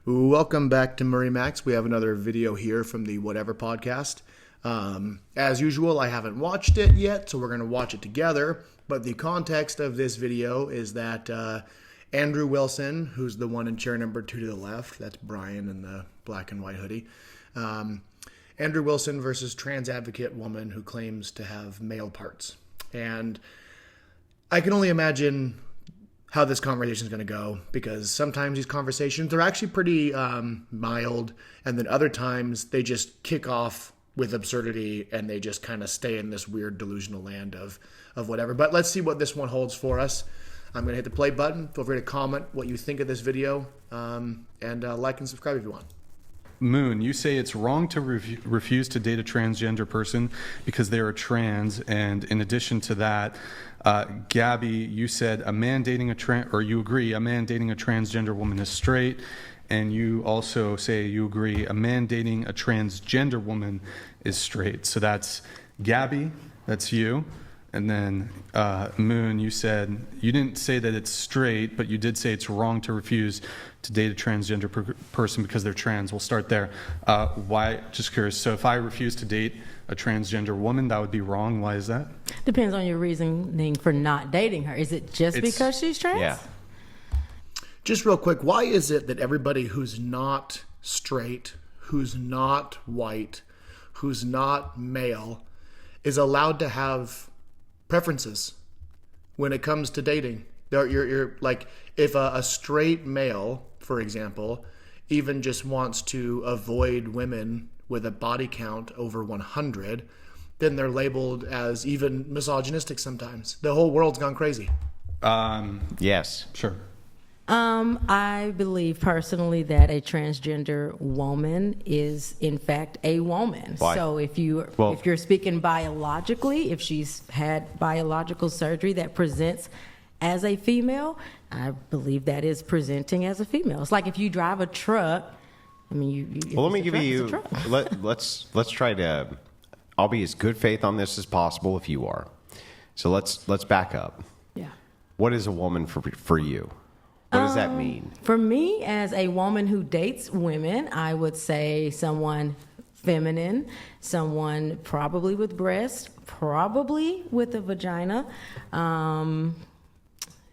Welcome back to MurrayMax. We have another video here from the Whatever podcast. As usual, I haven't watched it yet, so we're going to watch it together. But the context of this video is that Andrew Wilson, who's the one in chair number 2 to the left, that's Brian in the black and white hoodie, Andrew Wilson versus trans advocate woman who claims to have male parts. And I can only imagine how this conversation is going to go, because sometimes these conversations are actually pretty mild, and then other times they just kick off with absurdity and they just kind of stay in this weird delusional land of whatever. But let's see what this one holds for us. I'm going to hit the play button. Feel free to comment what you think of this video, and like and subscribe if you want. Moon, you say it's wrong to refuse to date a transgender person because they are trans, and in addition to that, Gabby, you said you agree a man dating a transgender woman is straight, and you also say you agree a man dating a transgender woman is straight. So that's Gabby, that's you. And then Moon, you said you didn't say that it's straight, but you did say it's wrong to refuse to date a transgender person because they're trans. We'll start there. Why? Just curious. So if I refuse to date a transgender woman, that would be wrong. Why is that? Depends on your reasoning for not dating her. Is it just because she's trans? Yeah. Just real quick, why is it that everybody who's not straight, who's not white, who's not male, is allowed to have preferences when it comes to dating? You're like, if a straight male, for example, even just wants to avoid women with a body count over 100, then they're labeled as even misogynistic sometimes. The whole world's gone crazy. Yes. Sure. I believe personally that a transgender woman is in fact a woman. Why? So if you're speaking biologically, if she's had biological surgery that presents as a female, I believe that is presenting as a female. It's like if you drive a truck. I mean, Well, let me give you. Let's try to. I'll be as good faith on this as possible if you are. So let's back up. Yeah. What is a woman for you? What does that mean? For me, as a woman who dates women, I would say someone feminine, someone probably with breasts, probably with a vagina.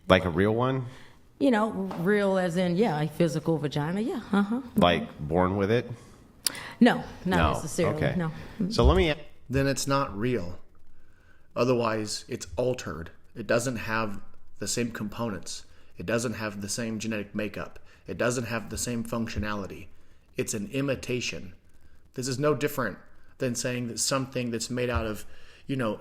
Like a real one? Real as in, a physical vagina, yeah. Like born with it? No, not necessarily, okay. no. So let me... Then it's not real. Otherwise, it's altered. It doesn't have the same components. It doesn't have the same genetic makeup. It doesn't have the same functionality. It's an imitation. This is no different than saying that something that's made out of,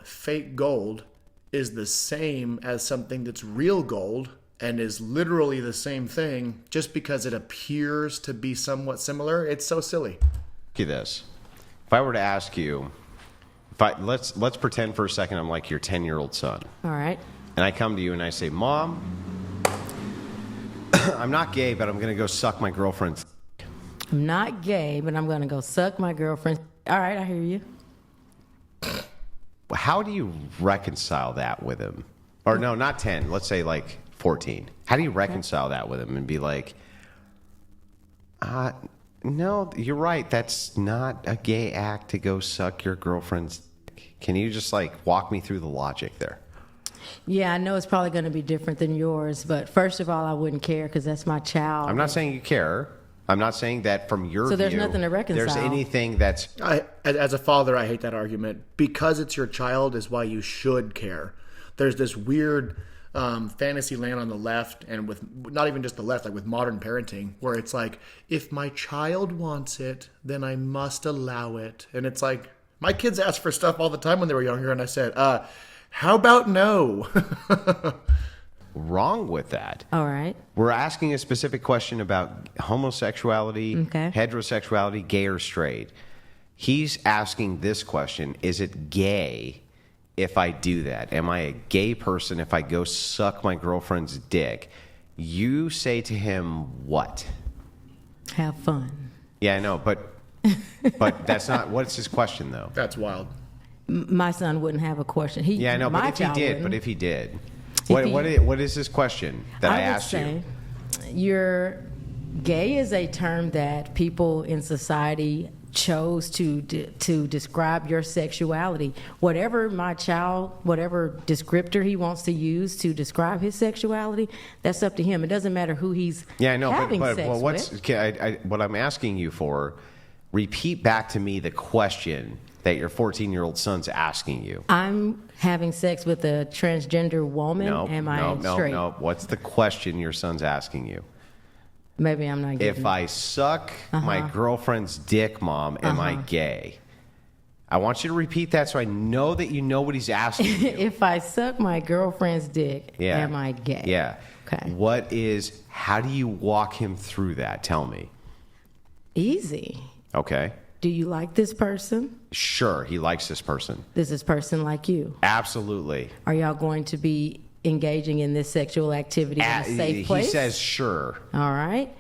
fake gold is the same as something that's real gold and is literally the same thing just because it appears to be somewhat similar. It's so silly. Ask you this. If I were to ask you, let's pretend for a second I'm like your 10-year-old son. All right. And I come to you and I say, Mom, I'm not gay, but I'm going to go suck my girlfriend's. I'm not gay, but I'm going to go suck my girlfriend. All right, I hear you. How do you reconcile that with him? Or no, not 10. Let's say like 14. How do you reconcile that with him and be like, no, you're right. That's not a gay act to go suck your girlfriend's. Can you just walk me through the logic there? Yeah, I know it's probably going to be different than yours, but first of all, I wouldn't care because that's my child. I'm not saying you care. I'm not saying that from your view. So there's nothing to reconcile. There's anything that's... As a father, I hate that argument. Because it's your child is why you should care. There's this weird fantasy land on the left, and with not even just the left, like with modern parenting, where it's like, if my child wants it, then I must allow it. And it's like, my kids asked for stuff all the time when they were younger, and I said, how about no? Wrong with that. All right. We're asking a specific question about homosexuality, heterosexuality, gay or straight. He's asking this question, is it gay if I do that? Am I a gay person if I go suck my girlfriend's dick? You say to him what? Have fun. Yeah, I know, but that's not, what's his question though? That's wild. My son wouldn't have a question. Yeah, I know, but if he did. What is his question that I asked you? You're Gay is a term that people in society chose to describe your sexuality. Whatever whatever descriptor he wants to use to describe his sexuality, that's up to him. It doesn't matter who he's having sex with. What I'm asking you for, repeat back to me the question that your 14-year-old son's asking you. I'm having sex with a transgender woman. Am I straight? No. What's the question your son's asking you? Maybe I'm not getting If I suck my girlfriend's dick, Mom, am I gay? I want you to repeat that so I know that you know what he's asking you. If I suck my girlfriend's dick, am I gay? Yeah. Okay. How do you walk him through that? Tell me. Easy. Okay. Do you like this person? Sure, he likes this person. Does this person like you? Absolutely. Are y'all going to be engaging in this sexual activity in a safe place? He says sure. All right.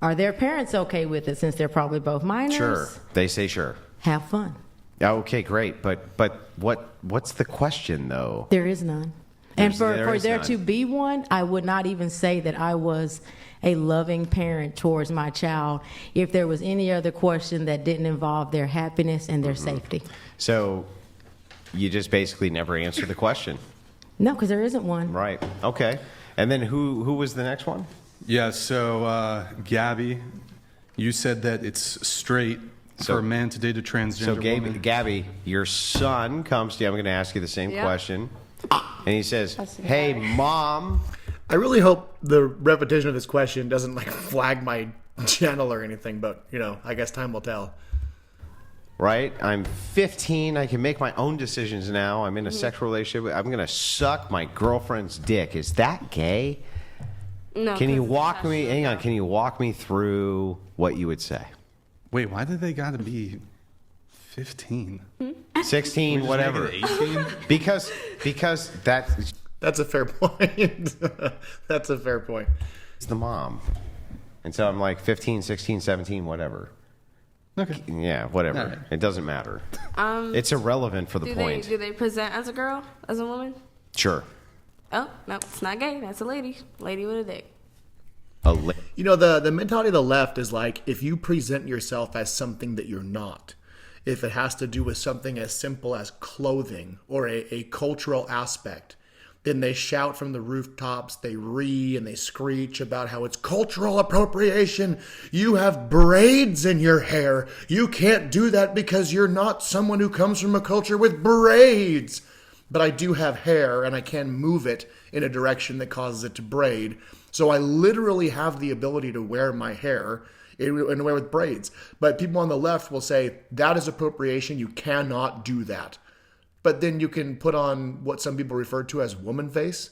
Are their parents okay with it since they're probably both minors? Sure. They say sure. Have fun. Okay, great. But what's the question, though? There is none. And for there to be one, I would not even say that I was a loving parent towards my child if there was any other question that didn't involve their happiness and their safety. So you just basically never answered the question. No, because there isn't one. Right. Okay. And then who was the next one? Yeah, so Gabby, you said that it's straight for a man to date a transgender woman. So Gabby, your son comes to you. I'm going to ask you the same question. And he says, hey, Mom. I really hope the repetition of this question doesn't flag my channel or anything, but I guess time will tell. Right? I'm 15. I can make my own decisions now. I'm in a sexual relationship. I'm going to suck my girlfriend's dick. Is that gay? No. Can you walk me? Hang on. Can you walk me through what you would say? Wait, why did they got to be 15? 16, whatever. 18? Because that's a fair point. That's a fair point. It's the mom. And so I'm like 15, 16, 17, whatever. Okay. Yeah, whatever. Right. It doesn't matter. It's irrelevant for the point. Do they present as a girl, as a woman? Sure. Oh, no, it's not gay. That's a lady. Lady with a dick. The mentality of the left is if you present yourself as something that you're not, if it has to do with something as simple as clothing or a cultural aspect, then they shout from the rooftops, they and they screech about how it's cultural appropriation. You have braids in your hair. You can't do that because you're not someone who comes from a culture with braids. But I do have hair and I can move it in a direction that causes it to braid. So I literally have the ability to wear my hair in a way with braids. But people on the left will say that is appropriation. You cannot do that. But then you can put on what some people refer to as woman face,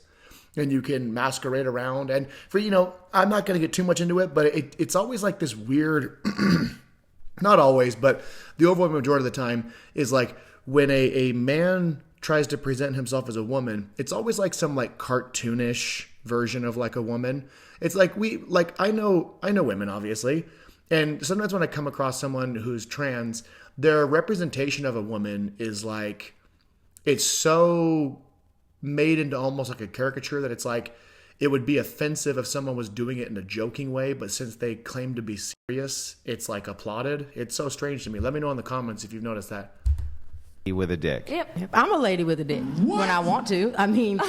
and you can masquerade around. And I'm not going to get too much into it, but it's always this weird, not always, but the overwhelming majority of the time is when a man tries to present himself as a woman, it's always some cartoonish version of a woman. It's I know women, obviously. And sometimes when I come across someone who's trans, their representation of a woman is it's so made into almost a caricature that it's it would be offensive if someone was doing it in a joking way, but since they claim to be serious, it's applauded. It's so strange to me. Let me know in the comments if you've noticed that. With a dick. Yep. I'm a lady with a dick when I want to.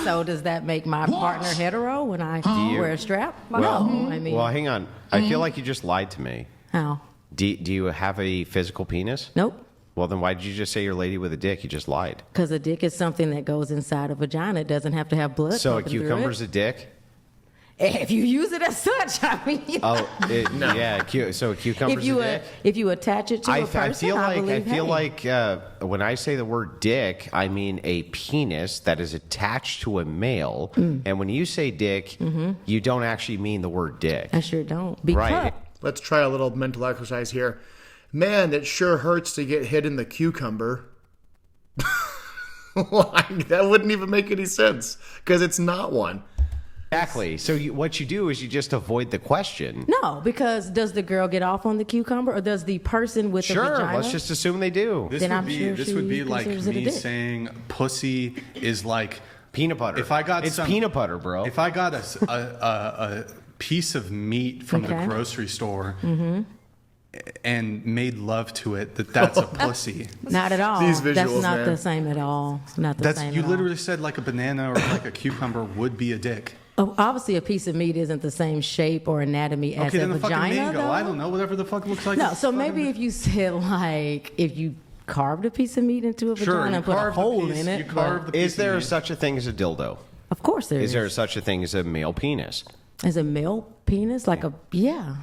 So does that make my partner hetero when I wear a strap? Well, no. Well, hang on. I feel like you just lied to me. How? Do you have a physical penis? Nope. Well, then why did you just say you're a lady with a dick? You just lied. Because a dick is something that goes inside a vagina. It doesn't have to have blood. So a cucumber's a dick? If you use it as such, no. Yeah. So a cucumber's a dick? If you attach it to a person, I feel like when I say the word dick, I mean a penis that is attached to a male. And when you say dick, you don't actually mean the word dick. I sure don't. Right. Let's try a little mental exercise here. Man, it sure hurts to get hit in the cucumber. That wouldn't even make any sense because it's not one. Exactly. So what you do is you just avoid the question. No, because does the girl get off on the cucumber or does the person with the vagina? Sure, let's just assume they do. This would be like me saying pussy is like peanut butter. If I got peanut butter, bro. If I got a piece of meat from the grocery store and made love to it, that's a pussy. Not at all. These visuals, That's not man. the same at all. Not the same You at all. literally said like a banana or like a cucumber would be a dick. Oh, obviously, a piece of meat isn't the same shape or anatomy as Okay, then a the fucking vagina, mango. though. I don't know, whatever the fuck it looks like. No, so maybe if you said, like, if you carved a piece of meat into a vagina and put a hole in it. Is there such a thing as a dildo? Of course there is. Is there such a thing as a male penis? As a male penis? Like yeah.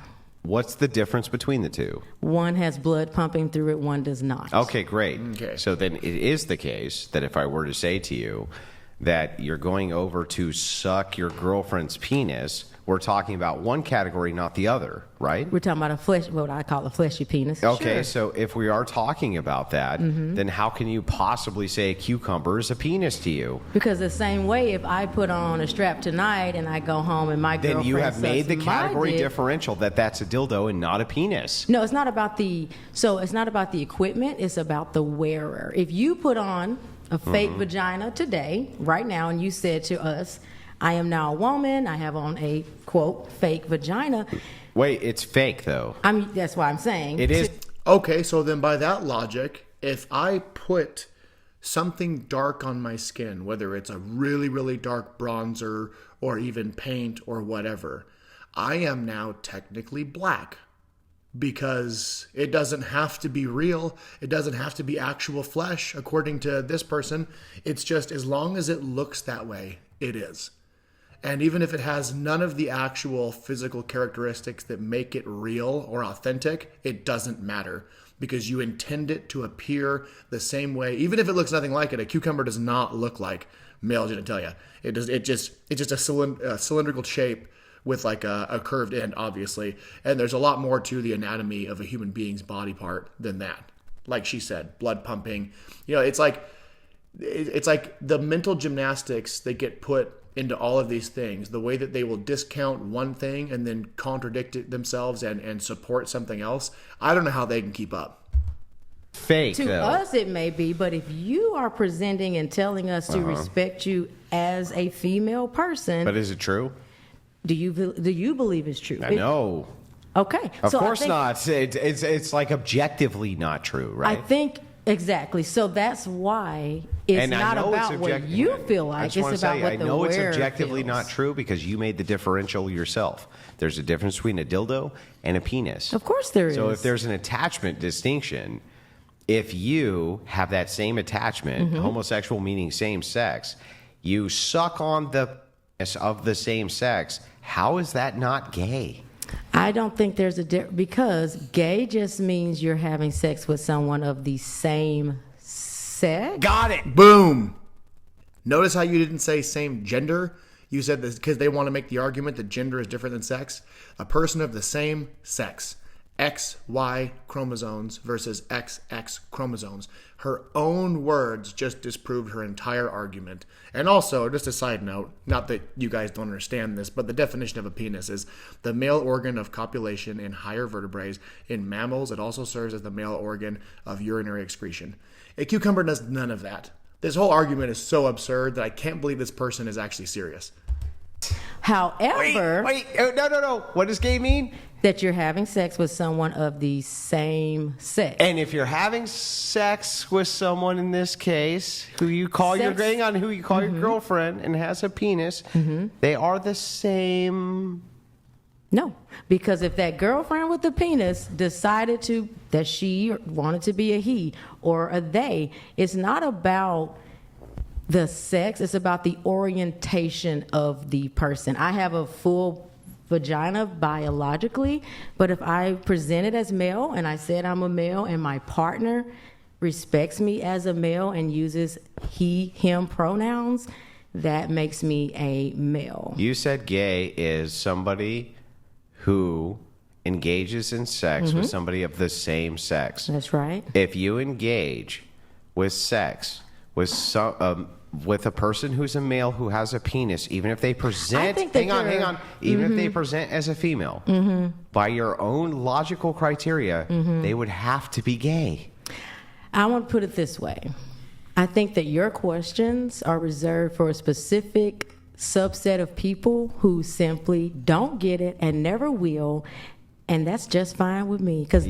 What's the difference between the two? One has blood pumping through it, one does not. Okay, great. Okay. So then it is the case that if I were to say to you that you're going over to suck your girlfriend's penis, we're talking about one category, not the other, right? We're talking about what I call a fleshy penis. Okay, Sure. so if we are talking about that, then how can you possibly say a cucumber is a penis to you? Because the same way, if I put on a strap tonight and I go home and my girlfriend Then you have made the sucks my category dick- differential that's a dildo and not a penis. No, it's not about the equipment, it's about the wearer. If you put on a fake vagina today, right now, and you said to us, I am now a woman, I have on a, quote, fake vagina. Wait, it's fake though. That's why I'm saying. It is. Okay, so then by that logic, if I put something dark on my skin, whether it's a really, really dark bronzer or even paint or whatever, I am now technically black. Because it doesn't have to be real. It doesn't have to be actual flesh, according to this person. It's just as long as it looks that way, it is. And even if it has none of the actual physical characteristics that make it real or authentic, it doesn't matter. Because you intend it to appear the same way. Even if it looks nothing like it, a cucumber does not look like male genitalia. It's just a cylindrical shape with like a curved end, obviously. And there's a lot more to the anatomy of a human being's body part than that. Like she said, blood pumping. It's like the mental gymnastics that get put into all of these things, the way that they will discount one thing and then contradict it themselves and support something else. I don't know how they can keep up. Fake, To though. us, it may be, but if you are presenting and telling us to respect you as a female person, But is it true? do you believe it's true? I know. Okay. Of so I course think- not. It's like objectively not true, right? I think exactly. So that's why it's And I not know about it's what you feel I like. just It's wanna about say, what I the know it's wearer objectively feels. not true because you made the differential yourself. There's a difference between a dildo and a penis. Of course there is. So if there's an attachment distinction, if you have that same attachment, Mm-hmm. homosexual meaning same sex, you suck on the penis of the same sex, how is that not gay? I don't think there's a because gay just means you're having sex with someone of the same sex. Got it. Boom. Notice how you didn't say same gender? You said this because they want to make the argument that gender is different than sex. A person of the same sex. XY chromosomes versus XX chromosomes. Her own words just disproved her entire argument. And also, just a side note, not that you guys don't understand this, but the definition of a penis is the male organ of copulation in higher vertebrates. In mammals, it also serves as the male organ of urinary excretion. A cucumber does none of that. This whole argument is so absurd that I can't believe this person is actually serious. However, Wait, no. What does gay mean? that you're having sex with someone of the same sex. And if you're having sex with someone in this case, who you call your girlfriend and has a penis, they are the same. No, because if that girlfriend with the penis decided that she wanted to be a he or a they, it's not about the sex, it's about the orientation of the person. I have a full vagina biologically, but if I present it as male and I said I'm a male and my partner respects me as a male and uses he, him pronouns, that makes me a male. You said gay is somebody who engages in sex with somebody of the same sex. That's right. If you engage with sex with with a person who's a male who has a penis, even if they present, hang on, even if they present as a female, by your own logical criteria, they would have to be gay. I want to put it this way. I think that your questions are reserved for a specific subset of people who simply don't get it and never will, and that's just fine with me. Because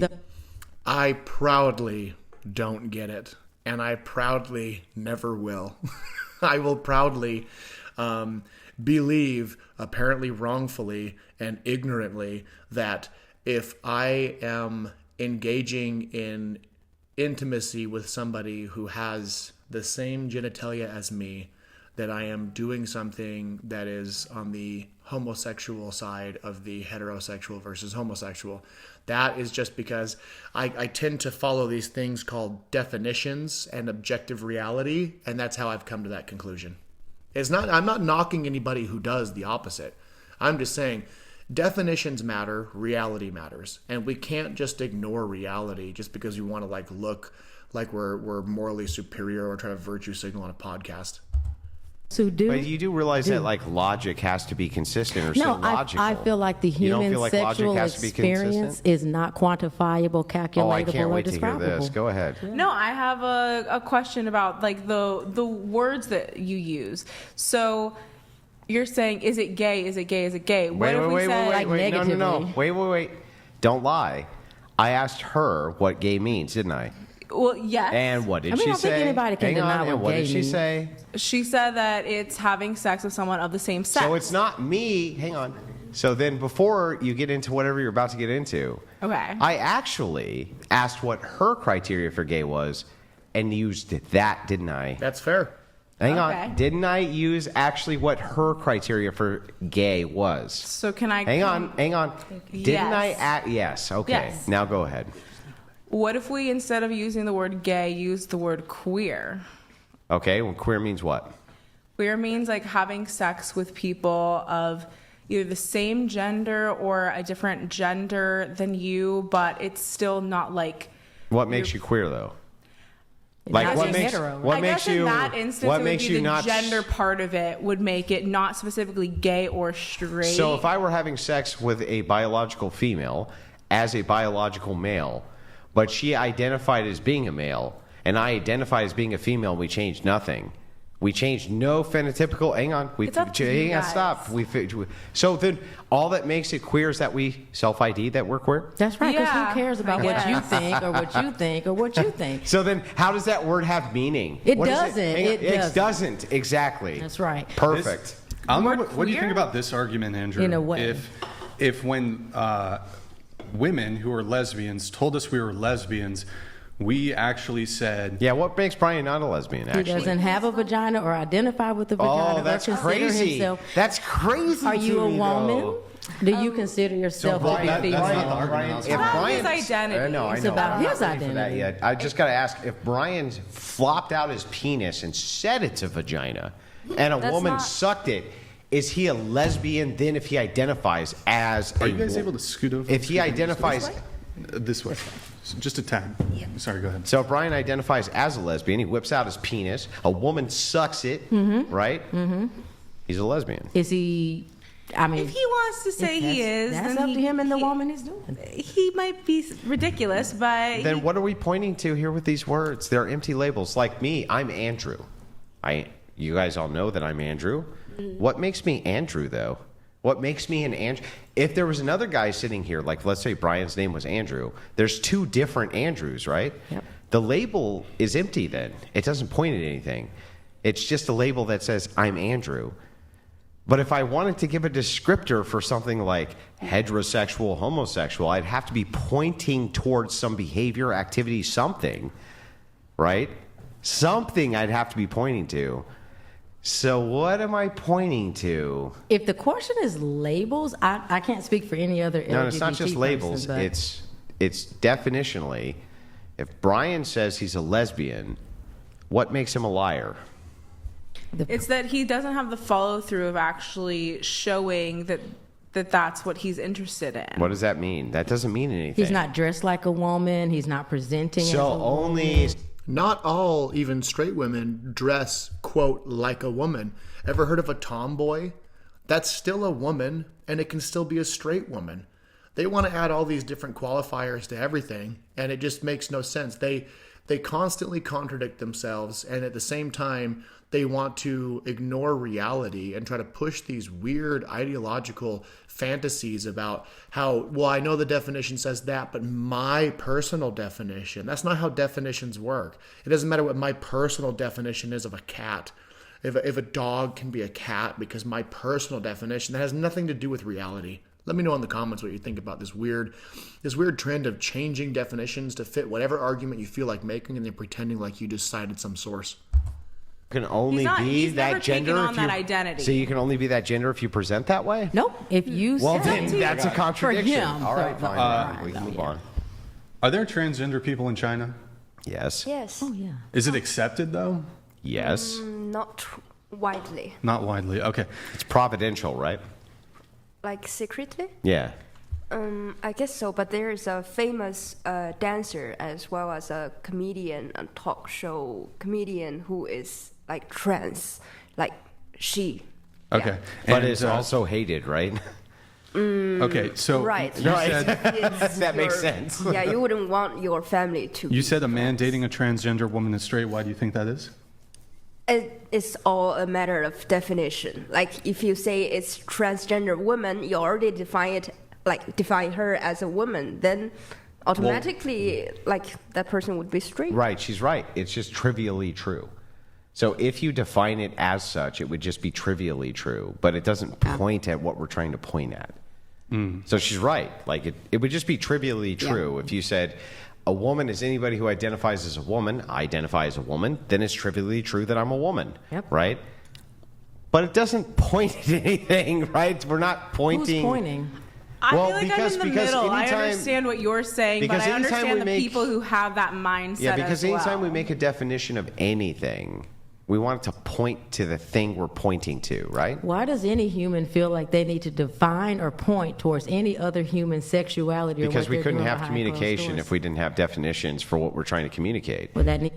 I proudly don't get it, and I proudly never will. I will proudly believe, apparently wrongfully and ignorantly, that if I am engaging in intimacy with somebody who has the same genitalia as me, that I am doing something that is on the homosexual side of the heterosexual versus homosexual. That is just because I tend to follow these things called definitions and objective reality, and that's how I've come to that conclusion. I'm not knocking anybody who does the opposite. I'm just saying definitions matter, reality matters, and we can't just ignore reality just because we want to look like we're morally superior or try to virtue signal on a podcast. So but you do realize that logic has to be consistent or no, logical. I feel like the human sexual experience is not quantifiable, calculatable, I can't wait or describable. to hear this. Go ahead. No, I have a question about the words that you use. So you're saying, is it gay? Is it gay? Is it gay? Wait. No. Wait. Don't lie. I asked her what gay means, didn't I? Well, yes. And what did she say? I don't think anybody can deny what gay did she means. say? She said that it's having sex with someone of the same sex. So it's not me. Hang on. So then before you get into whatever you're about to get into, okay, I actually asked what her criteria for gay was and used that, didn't I? That's fair. Hang on. Didn't I use actually what her criteria for gay was? So can I... Hang on. Didn't I... Yes. Okay. Yes. Now go ahead. What if we, instead of using the word gay, use the word queer? Okay. Well, queer means what? Queer means having sex with people of either the same gender or a different gender than you, but it's still not What makes you queer, though? What makes you? In that instance, what it makes would be you the not gender part of it would make it not specifically gay or straight. So if I were having sex with a biological female as a biological male, but she identified as being a male, and I identified as being a female, and we changed nothing. We changed no phenotypical. Hang on. Stop. So then all that makes it queer is that we self-ID that we're queer? That's right, because who cares about what you think or what you think or what you think? So then how does that word have meaning? It doesn't. It doesn't. Exactly. That's right. Perfect. What do you think about this argument, Andrew? In a way. If when women who are lesbians told us we were lesbians, we actually said... Yeah, what makes Brian not a lesbian, actually? He doesn't have a vagina or identify with a vagina. Oh, that's crazy. That's crazy. Are you a woman? Do you consider yourself to be female? That's not the argument. It's about his identity. It's about his identity. I just got to ask, if Brian flopped out his penis and said it's a vagina, and a woman sucked it, is he a lesbian then if he identifies as Are you guys able to scoot over? If he identifies... This way. Just a tad. Yeah. Sorry, go ahead. So if Brian identifies as a lesbian, he whips out his penis, a woman sucks it, right? Mm-hmm. He's a lesbian. Is he... I mean, if he wants to say he is, that's then up to him and the woman he's doing. He might be ridiculous, but... Then what are we pointing to here with these words? They're empty labels. Like me, I'm Andrew. You guys all know that I'm Andrew. What makes me Andrew, though? What makes me an Andrew? If there was another guy sitting here, like let's say Brian's name was Andrew, there's two different Andrews, right? Yep. The label is empty then. It doesn't point at anything. It's just a label that says, I'm Andrew. But if I wanted to give a descriptor for something like heterosexual, homosexual, I'd have to be pointing towards some behavior, activity, something, right? Something I'd have to be pointing to. So what am I pointing to? If the question is labels, I can't speak for any other LGBT No, it's not just labels. Person, it's definitionally, if Brian says he's a lesbian, what makes him a liar? It's that he doesn't have the follow-through of actually showing that that's what he's interested in. What does that mean? That doesn't mean anything. He's not dressed like a woman. He's not presenting as a woman. Not all, even straight women, dress, quote, like a woman. Ever heard of a tomboy? That's still a woman, and it can still be a straight woman. They want to add all these different qualifiers to everything, and it just makes no sense. They they constantly contradict themselves, and at the same time, they want to ignore reality and try to push these weird ideological fantasies about how, well, I know the definition says that, but my personal definition, that's not how definitions work. It doesn't matter what my personal definition is of a cat. If a dog can be a cat because my personal definition, that has nothing to do with reality. Let me know in the comments what you think about this weird trend of changing definitions to fit whatever argument you feel like making, and then pretending like you just cited some source. Can only he's that never gender taken on if that you, identity. So you can only be that gender if you present that way? Nope. If you Well, say then that's a contradiction. For him, All right, so- fine. We can move on. Are there transgender people in China? Yes. Yes. Oh yeah. Is it accepted though? Yes. Not widely. Not widely. Okay. It's providential, right? Like secretly? Yeah. I guess so, but there is a famous dancer as well as a comedian, a talk show comedian who is like trans, like she. Okay. But And, it's also hated, right? okay. So Right. you said That makes sense. Yeah, you wouldn't want your family to. you be said a man trans. dating a transgender woman is straight. Why do you think that is? It's all a matter of definition. Like if you say it's transgender woman, you already define her as a woman, then automatically that person would be straight. Right, she's right. It's just trivially true. So if you define it as such, it would just be trivially true, but it doesn't point at what we're trying to point at. So she's right. Like it would just be trivially true if you said a woman is anybody who identifies as a woman. I identify as a woman. Then it's trivially true that I'm a woman. Yep. Right? But it doesn't point at anything, right? We're not pointing. Who's pointing? I Well, feel like because- I'm in the because middle. I anytime- understand what you're saying, but because I anytime understand we the make- people who have that mindset Yeah, because as well. anytime we make a definition of anything, we want it to point to the thing we're pointing to, right? Why does any human feel like they need to define or point towards any other human sexuality? Because or what we they're couldn't doing have behind closed communication doors? if we didn't have definitions for what we're trying to communicate. Would that need?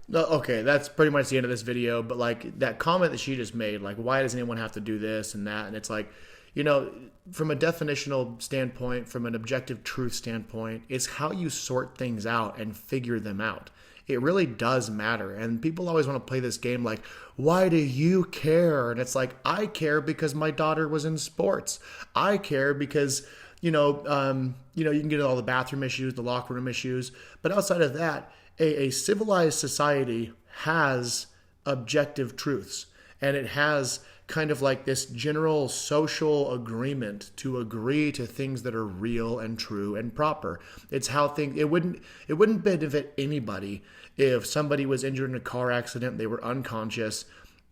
No, okay, that's pretty much the end of this video. But like that comment that she just made, like, why does anyone have to do this and that? And it's like, from a definitional standpoint, from an objective truth standpoint, it's how you sort things out and figure them out. It really does matter. And people always want to play this game like, why do you care? And it's like, I care because my daughter was in sports. I care because, you can get all the bathroom issues, the locker room issues. But outside of that, a civilized society has objective truths. And it has kind of like this general social agreement to agree to things that are real and true and proper. It's how things, it wouldn't benefit anybody if somebody was injured in a car accident, they were unconscious,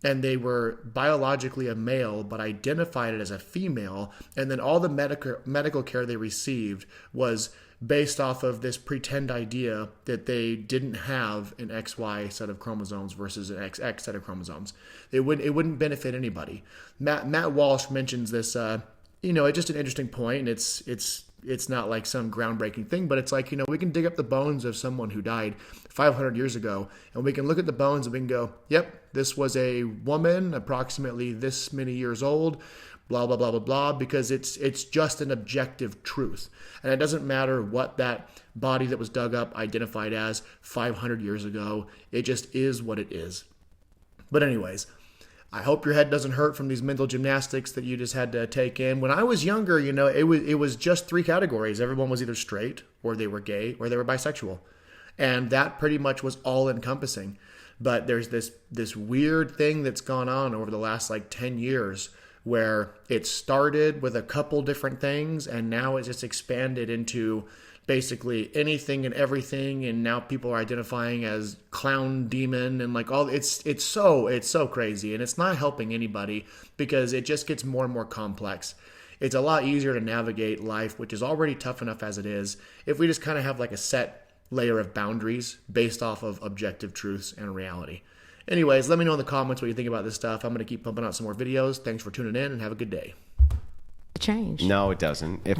and they were biologically a male but identified as a female, and then all the medical care they received was based off of this pretend idea that they didn't have an XY set of chromosomes versus an XX set of chromosomes. It wouldn't benefit anybody. Matt Walsh mentions this. It's just an interesting point, and it's not like some groundbreaking thing, but it's like, we can dig up the bones of someone who died 500 years ago, and we can look at the bones and we can go, yep, this was a woman approximately this many years old, blah, blah, blah, blah, blah, because it's just an objective truth. And it doesn't matter what that body that was dug up identified as 500 years ago. It just is what it is. But anyways, I hope your head doesn't hurt from these mental gymnastics that you just had to take in. When I was younger, it was just 3 categories. Everyone was either straight, or they were gay, or they were bisexual. And that pretty much was all encompassing. But there's this weird thing that's gone on over the last 10 years where it started with a couple different things, and now it's just expanded into basically anything and everything, and now people are identifying as clown demon and all. It's so crazy, and it's not helping anybody because it just gets more and more complex. It's a lot easier to navigate life, which is already tough enough as it is, if we just kind of have a set layer of boundaries based off of objective truths and reality. Anyways, let me know in the comments what you think about this stuff. I'm going to keep pumping out some more videos. Thanks for tuning in, and have a good day. Change. No, it doesn't. If